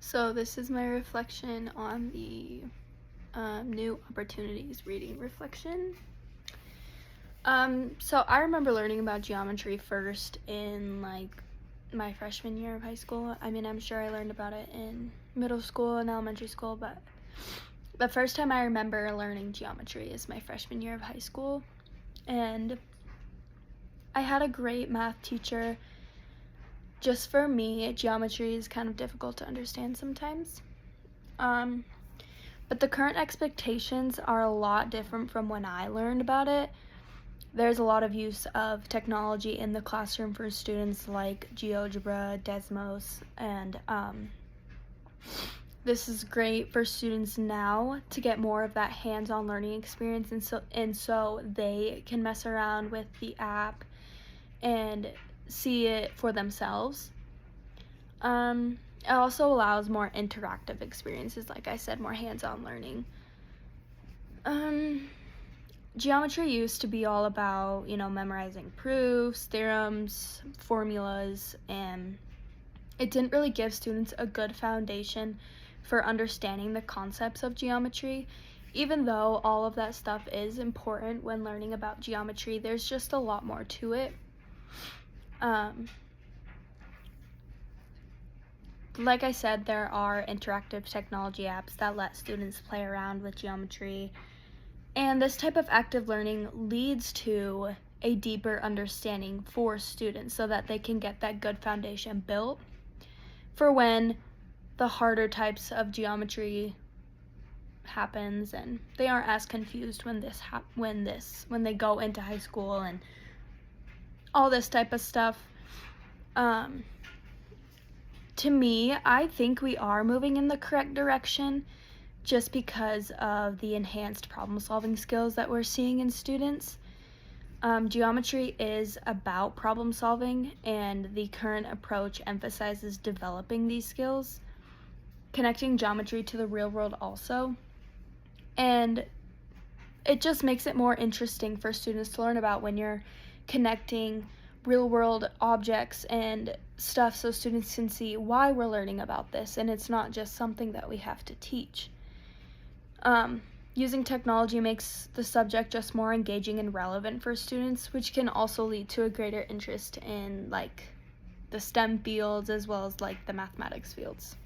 So this is my reflection on the New Opportunities reading reflection. So I remember learning about geometry first in my freshman year of high school. I mean, I'm sure I learned about it in middle school and elementary school, but the first time I remember learning geometry is my freshman year of high school. And I had a great math teacher. Just for me, geometry is kind of difficult to understand sometimes. But the current expectations are a lot different from when I learned about it. There's a lot of use of technology in the classroom for students like GeoGebra, Desmos, and this is great for students now to get more of that hands-on learning experience, and so they can mess around with the app and see it for themselves. It also allows more interactive experiences, like I said, more hands-on learning. Geometry used to be all about, memorizing proofs, theorems, formulas, and it didn't really give students a good foundation for understanding the concepts of geometry. Even though all of that stuff is important when learning about geometry, there's just a lot more to it. Like I said, there are interactive technology apps that let students play around with geometry, and this type of active learning leads to a deeper understanding for students so that they can get that good foundation built for when the harder types of geometry happens, and they aren't as confused when they go into high school and all this type of stuff. To me, I think we are moving in the correct direction just because of the enhanced problem-solving skills that we're seeing in students. Geometry is about problem solving, and the current approach emphasizes developing these skills, connecting geometry to the real world also, and it just makes it more interesting for students to learn about when you're connecting real world objects and stuff so students can see why we're learning about this, and it's not just something that we have to teach. Using technology makes the subject just more engaging and relevant for students, which can also lead to a greater interest in the STEM fields as well as the mathematics fields.